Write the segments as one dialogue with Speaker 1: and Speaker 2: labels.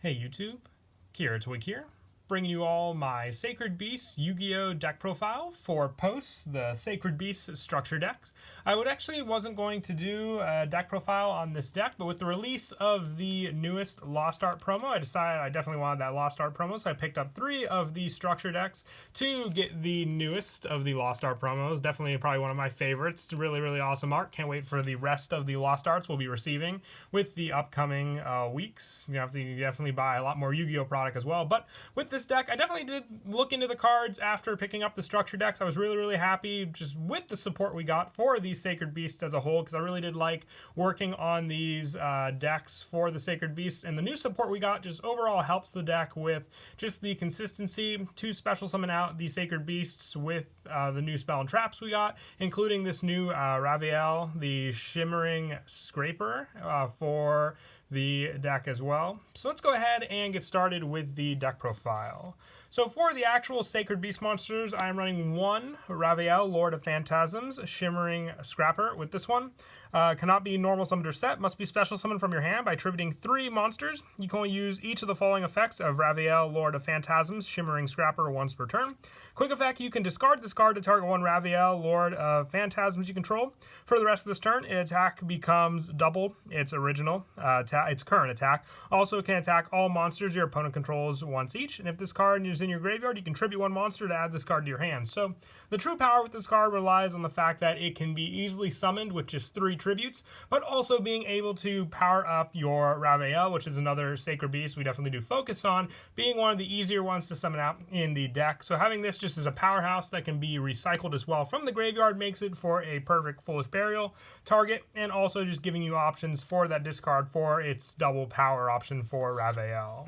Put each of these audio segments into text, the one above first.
Speaker 1: Hey YouTube, Kira Twig here, bringing you all my Sacred Beasts Yu-Gi-Oh deck profile for posts, the Sacred Beasts structure decks. I wasn't going to do a deck profile on this deck, but with the release of the newest Lost Art promo, I decided I definitely wanted that Lost Art promo, so I picked up 3 of the structure decks to get the newest of the Lost Art promos. Definitely probably one of my favorites. Really, really awesome art. Can't wait for the rest of the Lost Arts we'll be receiving with the upcoming weeks. You have to definitely buy a lot more Yu-Gi-Oh product as well, but with this deck, I definitely did look into the cards after picking up the structure decks. I was really, really happy just with the support we got for these Sacred Beasts as a whole, because I really did like working on these decks for the Sacred Beasts, and the new support we got just overall helps the deck with just the consistency to special summon out the Sacred Beasts with the new spell and traps we got, including this new Raviel, the Shimmering Scraper, for the deck as well. So let's go ahead and get started with the deck profile. So for the actual Sacred Beast monsters, I'm running 1 Raviel, Lord of Phantasms, Shimmering Scrapper with this one. Cannot be normal summoned or set, must be special summoned from your hand by attributing 3 monsters. You can only use each of the following effects of Raviel, Lord of Phantasms, Shimmering Scrapper once per turn. Quick effect, you can discard this card to target 1 Raviel, Lord of Phantasms you control. For the rest of this turn, its attack becomes double its original, its current attack. Also, it can attack all monsters your opponent controls once each. And if this card is in your graveyard, you can tribute 1 monster to add this card to your hand. So the true power with this card relies on the fact that it can be easily summoned with just 3 tributes, but also being able to power up your Raviel, which is another Sacred Beast we definitely do focus on, being one of the easier ones to summon out in the deck. So having this just as a powerhouse that can be recycled as well from the graveyard makes it for a perfect Foolish Burial target, and also just giving you options for that discard for its double power option for Raviel.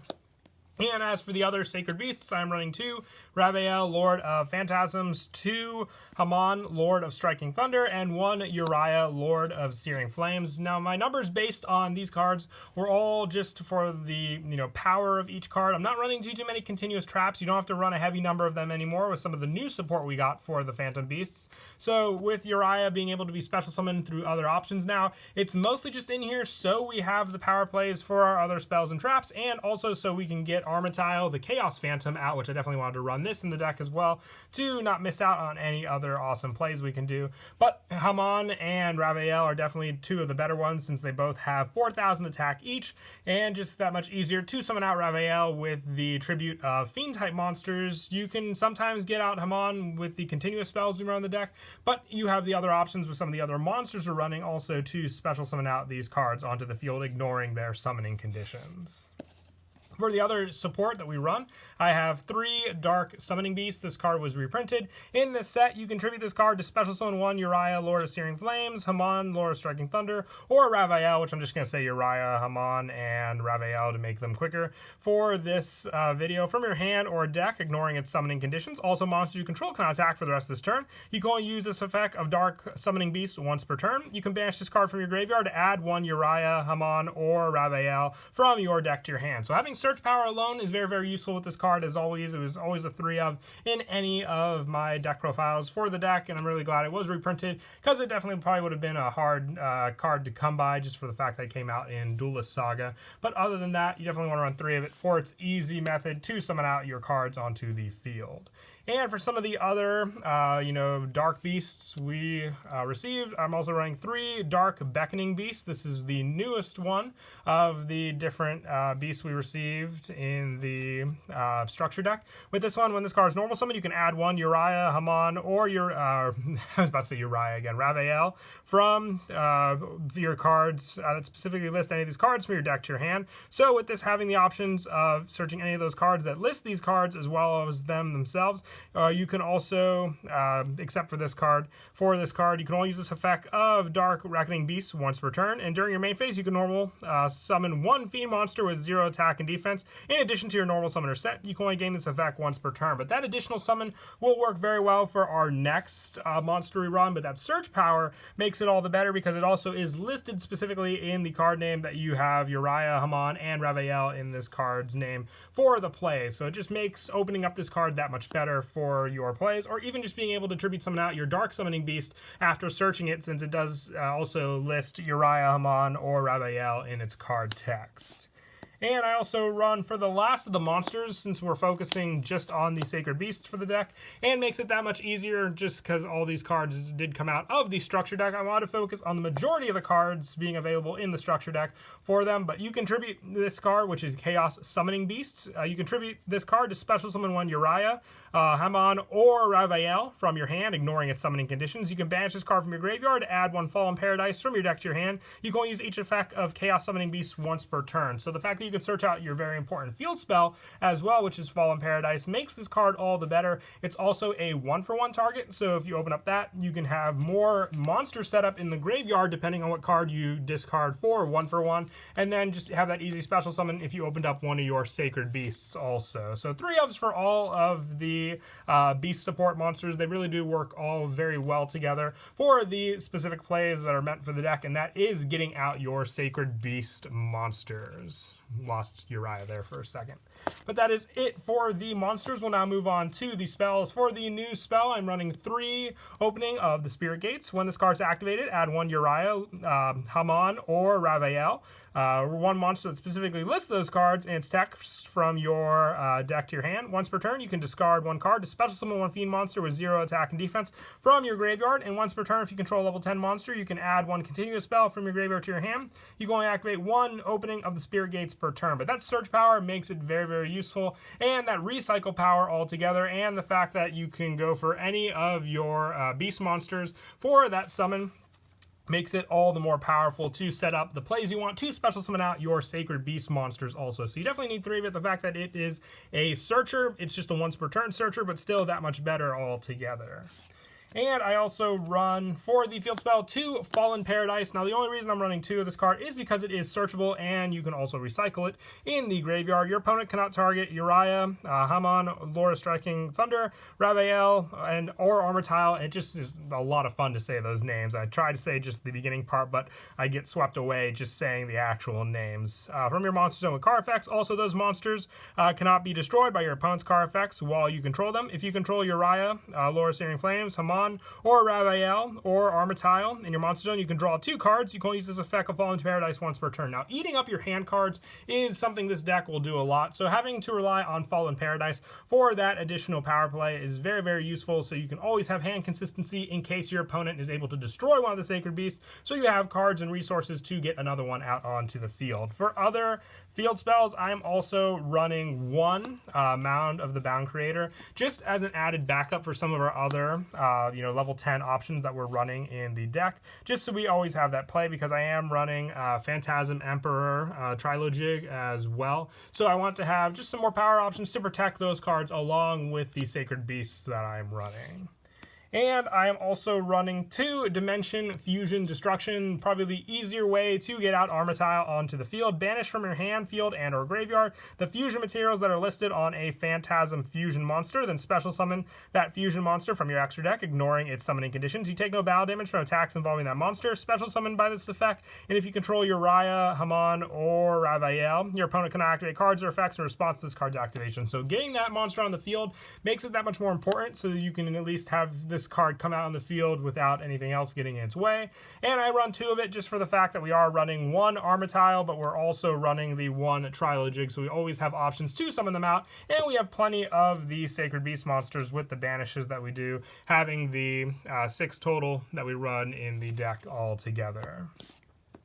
Speaker 1: And as for the other Sacred Beasts, I'm running 2 Raviel, Lord of Phantasms, 2 Hamon, Lord of Striking Thunder, and 1 Uriah, Lord of Searing Flames. Now, my numbers based on these cards were all just for the power of each card. I'm not running too many continuous traps. You don't have to run a heavy number of them anymore with some of the new support we got for the Phantom Beasts. So with Uriah being able to be special summoned through other options now, it's mostly just in here so we have the power plays for our other spells and traps, and also so we can get Armatile, the Chaos Phantom, out, which I definitely wanted to run this in the deck as well to not miss out on any other awesome plays we can do. But Hamon and Raviel are definitely 2 of the better ones, since they both have 4,000 attack each, and just that much easier to summon out Raviel with the tribute of Fiend-type monsters. You can sometimes get out Hamon with the continuous spells we run on the deck, but you have the other options with some of the other monsters we're running also to special summon out these cards onto the field, ignoring their summoning conditions. For the other support that we run, I have 3 Dark Summoning Beasts. This card was reprinted. In this set, you can tribute this card to special summon 1 Uriah, Lord of Searing Flames, Hamon, Lord of Striking Thunder, or Raviel, which I'm just going to say Uriah, Hamon, and Raviel to make them quicker for this video, from your hand or deck, ignoring its summoning conditions. Also, monsters you control cannot attack for the rest of this turn. You can only use this effect of Dark Summoning Beasts once per turn. You can banish this card from your graveyard to add 1 Uriah, Hamon, or Raviel from your deck to your hand. So having search power alone is very, very useful with this card. As always, it was always a 3 of in any of my deck profiles for the deck, and I'm really glad it was reprinted, because it definitely probably would have been a hard card to come by just for the fact that it came out in Duelist Saga. But other than that, you definitely want to run 3 of it for its easy method to summon out your cards onto the field. And for some of the other, Dark Beasts we received, I'm also running 3 Dark Beckoning Beasts. This is the newest one of the different beasts we received in the structure deck. With this one, when this card is normal summon, you can add 1 Uriah, Hamon, or I was about to say Uriah again, Raviel, from your cards that specifically list any of these cards from your deck to your hand. So with this having the options of searching any of those cards that list these cards as well as them themselves, you can also, except for this card, you can only use this effect of Dark Reckoning Beasts once per turn, and during your main phase, you can normal summon 1 Fiend monster with 0 attack and defense, in addition to your normal summoner set. You can only gain this effect once per turn, but that additional summon will work very well for our next monster we run, but that search power makes it all the better, because it also is listed specifically in the card name that you have Uriah, Hamon, and Raviel in this card's name for the play. So it just makes opening up this card that much better for your plays, or even just being able to tribute summon out your Dark Summoning Beast after searching it, since it does also list Uriah, Hamon, or Raviel in its card text. And I also run for the last of the monsters, since we're focusing just on the Sacred Beasts for the deck, and makes it that much easier just because all these cards did come out of the structure deck. I want to focus on the majority of the cards being available in the structure deck for them, but you contribute this card, which is Chaos Summoning Beast. You contribute this card to special summon one Uriah, Hamon, or Ravael from your hand, ignoring its summoning conditions. You can banish this card from your graveyard, add one Fallen Paradise from your deck to your hand. You can only use each effect of Chaos Summoning Beast once per turn. So the fact that you can search out your very important field spell as well, which is Fallen Paradise, makes this card all the better. It's also a 1-for-1 target, so if you open up that, you can have more monsters set up in the graveyard depending on what card you discard for 1-for-1, and then just have that easy special summon if you opened up one of your Sacred Beasts also. So 3 ofs for all of the beast support monsters. They really do work all very well together for the specific plays that are meant for the deck, and that is getting out your Sacred Beast monsters. Lost Uriah there for a second. But that is it for the monsters. We'll now move on to the spells. For the new spell, I'm running 3 Opening of the Spirit Gates. When this card's activated, add 1 Uriah, Hamon, or Ravael. One monster that specifically lists those cards and its text from your deck to your hand. Once per turn, you can discard 1 card to special summon 1 Fiend monster with 0 attack and defense from your graveyard. And once per turn, if you control a level 10 monster, you can add 1 continuous spell from your graveyard to your hand. You can only activate 1 Opening of the Spirit Gates per turn. But that search power makes it very, very useful. And that recycle power altogether, and the fact that you can go for any of your beast monsters for that summon, makes it all the more powerful to set up the plays you want to special summon out your Sacred Beast monsters also. So you definitely need 3 of it. The fact that it is a searcher, it's just a once per turn searcher, but still that much better altogether. And I also run, for the field spell, 2 Fallen Paradise. Now, the only reason I'm running 2 of this card is because it is searchable, and you can also recycle it in the graveyard. Your opponent cannot target Uriah, Hamon, Laura Striking Thunder, Ravael, or Armor Tile. It just is a lot of fun to say those names. I try to say just the beginning part, but I get swept away just saying the actual names. From your monster zone with card effects, also those monsters cannot be destroyed by your opponent's card effects while you control them. If you control Uriah, Laura Searing Flames, Hamon, or Ravael, or Armor Tile in your monster zone, you can draw 2 cards. You can only use this effect of Fallen Paradise once per turn. Now, eating up your hand cards is something this deck will do a lot, so having to rely on Fallen Paradise for that additional power play is very, very useful, so you can always have hand consistency in case your opponent is able to destroy one of the Sacred Beasts, so you have cards and resources to get another one out onto the field. For other field spells, I am also running 1 Mound of the Bound Creator, just as an added backup for some of our other level 10 options that we're running in the deck, just so we always have that play, because I am running Phantasm Emperor Trilojig as well. So I want to have just some more power options to protect those cards along with the Sacred Beasts that I'm running. And I am also running 2 Dimension Fusion Destruction, probably the easier way to get out Armor Tile onto the field. Banish from your hand, field, and or graveyard the fusion materials that are listed on a Phantasm Fusion monster, then special summon that fusion monster from your extra deck, ignoring its summoning conditions. You take no battle damage from attacks involving that monster, special summon by this effect, and if you control Uriah, Hamon, or Ravael, your opponent can activate cards or effects in response to this card's activation. So getting that monster on the field makes it that much more important, so that you can at least have this card come out on the field without anything else getting in its way. And I run 2 of it just for the fact that we are running 1 Armor Tile, but we're also running the 1 Trilojig, so we always have options to summon them out, and we have plenty of the Sacred Beast monsters with the banishes that we do, having the 6 total that we run in the deck all together.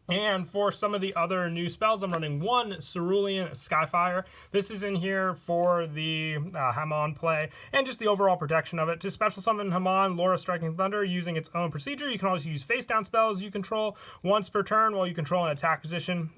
Speaker 1: And for some of the other new spells, I'm running 1 Cerulean Skyfire. This is in here for the Hamon play and just the overall protection of it. To special summon Hamon, Laura Striking Thunder using its own procedure. You can also use face down spells you control once per turn while you control an attack position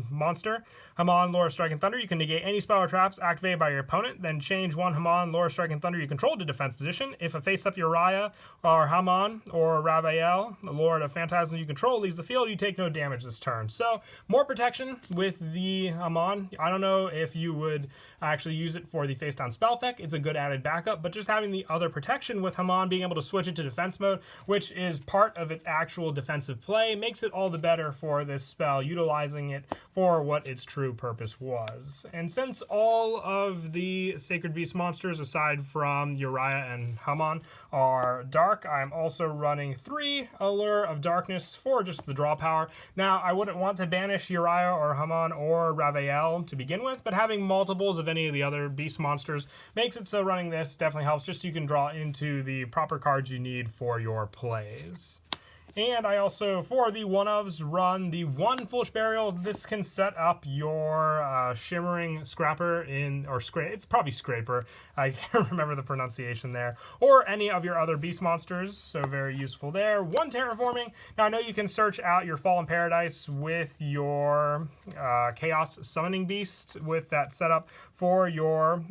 Speaker 1: monster. Hamon, Laura Striking Thunder, you can negate any spell or traps activated by your opponent, then change 1 Hamon, Laura Striking Thunder you control to defense position. If a face-up Uriah or Hamon or Ravael, the Lord of Phantasm you control, leaves the field, you take no damage this turn. So more protection with the Hamon. I don't know if you would actually use it for the face down spell effect. It's a good added backup, but just having the other protection with Hamon, being able to switch it to defense mode, which is part of its actual defensive play, makes it all the better for this spell, utilizing it for what its true purpose was. And since all of the Sacred Beast monsters, aside from Uriah and Hamon, are dark, I'm also running 3 Allure of Darkness for just the draw power. Now, Now, I wouldn't want to banish Uriah or Hamon or Raphael to begin with, but having multiples of any of the other beast monsters makes it so running this definitely helps, just so you can draw into the proper cards you need for your plays. And I also, for the one-ofs, run the 1 Foolish Burial. This can set up your Shimmering Scrapper it's probably Scraper. I can't remember the pronunciation there. Or any of your other beast monsters, so very useful there. 1 Terraforming. Now, I know you can search out your Fallen Paradise with your Chaos Summoning Beast with that setup for your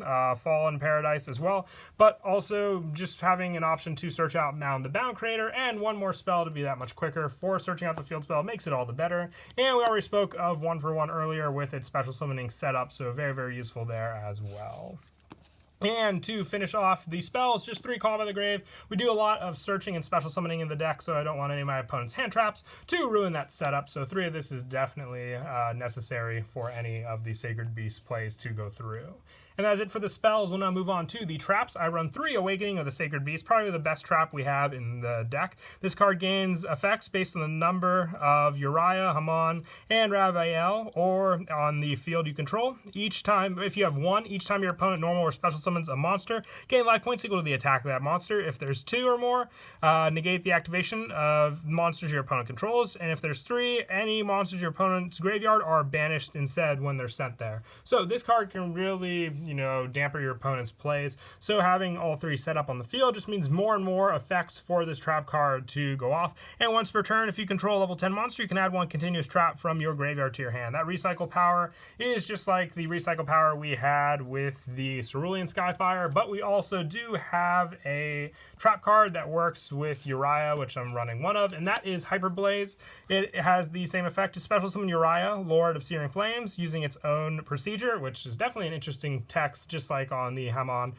Speaker 1: Fallen Paradise as well. But also, just having an option to search out Mound the Bound Creator and 1 more spell to be that much quicker for searching out the field spell makes it all the better. And we already spoke of 1-for-1 earlier with its special summoning setup, so very, very useful there as well. And to finish off the spells, just 3 Call by the Grave. We do a lot of searching and special summoning in the deck, so I don't want any of my opponent's hand traps to ruin that setup. So 3 of this is definitely necessary for any of the Sacred Beast plays to go through. And that's it for the spells. We'll now move on to the traps. I run 3 Awakening of the Sacred Beast, probably the best trap we have in the deck. This card gains effects based on the number of Uriah, Hamon, and Raphael, or on the field you control. Each time, if you have 1, each time your opponent normal or special summons a monster, gain life points equal to the attack of that monster. If there's 2 or more, negate the activation of monsters your opponent controls. And if there's 3, any monsters your opponent's graveyard are banished instead when they're sent there. So this card can really, damper your opponent's plays. So having all 3 set up on the field just means more and more effects for this trap card to go off. And once per turn, if you control a level 10 monster, you can add 1 continuous trap from your graveyard to your hand. That recycle power is just like the recycle power we had with the Cerulean Skyfire, but we also do have a trap card that works with Uriah, which I'm running 1 of, and that is Hyperblaze. It has the same effect to special summon Uriah, Lord of Searing Flames, using its own procedure, which is definitely an interesting text, just like on the Hamon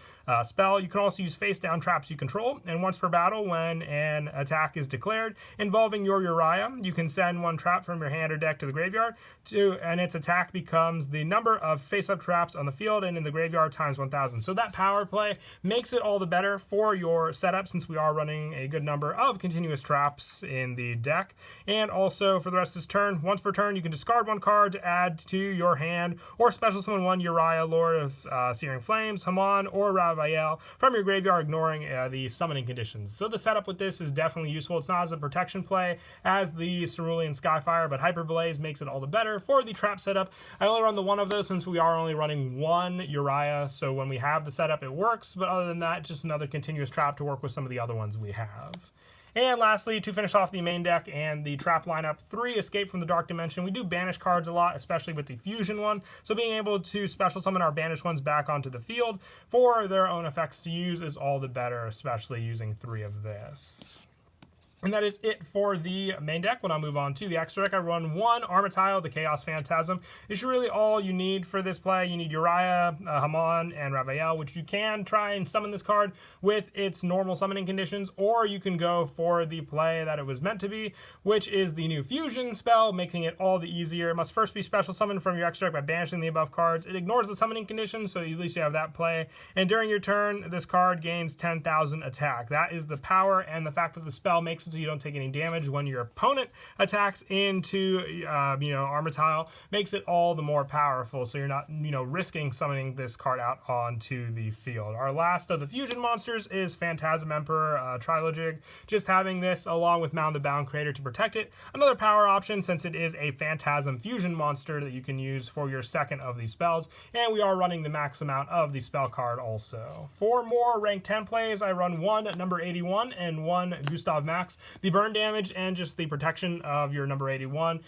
Speaker 1: spell. You can also use face-down traps you control, and once per battle, when an attack is declared involving your Uriah, you can send 1 trap from your hand or deck to the graveyard, and its attack becomes the number of face-up traps on the field and in the graveyard times 1,000. So that power play makes it all the better for your setup, since we are running a good number of continuous traps in the deck. And also, for the rest of this turn, once per turn, you can discard 1 card to add to your hand, or special summon 1 Uriah, Lord of Searing Flames, Hamon, or Raphael from your graveyard, ignoring the summoning conditions. So the setup with this is definitely useful. It's not as a protection play as the Cerulean Skyfire, but Hyperblaze makes it all the better for the trap setup. I only run the 1 of those since we are only running 1 Uriah, so when we have the setup, it works. But other than that, just another continuous trap to work with some of the other ones we have. And lastly, to finish off the main deck and the trap lineup, 3 Escape from the Dark Dimension. We do banish cards a lot, especially with the Fusion one, so being able to special summon our banished ones back onto the field for their own effects to use is all the better, especially using 3 of this. And that is it for the main deck. When I move on to the extra deck, I run 1 Armityle, the Chaos Phantasm. It's really all you need for this play. You need Uriah, Hamon, and Raphael, which you can try and summon this card with its normal summoning conditions, or you can go for the play that it was meant to be, which is the new Fusion spell, making it all the easier. It must first be special summoned from your extra deck by banishing the above cards. It ignores the summoning conditions, so at least you have that play. And during your turn, this card gains 10,000 attack. That is the power and the fact that the spell makes it so you don't take any damage when your opponent attacks into Armityle, makes it all the more powerful, so you're not risking summoning this card out onto the field. Our last of the fusion monsters is Phantasm Emperor Trilogig. Just having this along with Mound the Bound Creator to protect it, another power option since it is a Phantasm fusion monster that you can use for your second of these spells, and we are running the max amount of the spell card also. For more rank 10 plays, I run 1 number 81 and 1 Gustav Max. The burn damage and just the protection of your number 81.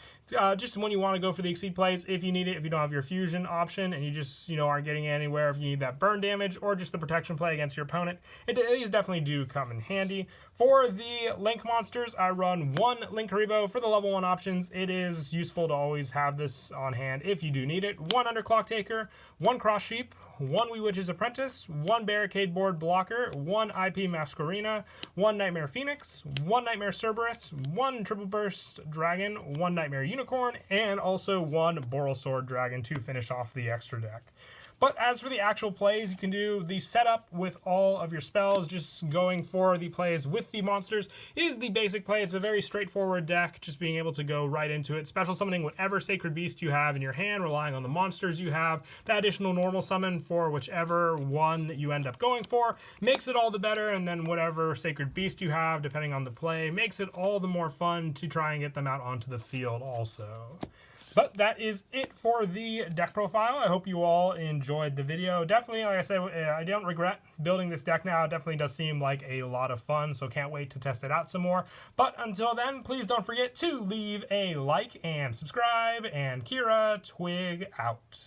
Speaker 1: Just when you want to go for the exceed plays, if you need it, if you don't have your fusion option and you just aren't getting anywhere, if you need that burn damage or just the protection play against your opponent, these definitely do come in handy. For the Link monsters, I run 1 Link Haribo. For the level 1 options, it is useful to always have this on hand if you do need it. 1 Underclock Taker, 1 Cross Sheep, 1 Wee Witch's Apprentice, 1 Barricade Board Blocker, 1 IP Masquerina, 1 Nightmare Phoenix, 1 Nightmare Cerberus, 1 Triple Burst Dragon, 1 Nightmare Unicorn, and also 1 Borrelsword Dragon to finish off the extra deck. But as for the actual plays, you can do the setup with all of your spells. Just going for the plays with the monsters is the basic play. It's a very straightforward deck, just being able to go right into it. Special summoning whatever Sacred Beast you have in your hand, relying on the monsters you have. That additional normal summon for whichever one that you end up going for makes it all the better, and then whatever Sacred Beast you have, depending on the play, makes it all the more fun to try and get them out onto the field also. But that is it for the deck profile. I hope you all enjoyed the video. Definitely, like I said, I don't regret building this deck now. It definitely does seem like a lot of fun, so can't wait to test it out some more. But until then, please don't forget to leave a like and subscribe, and Kira, Twig out.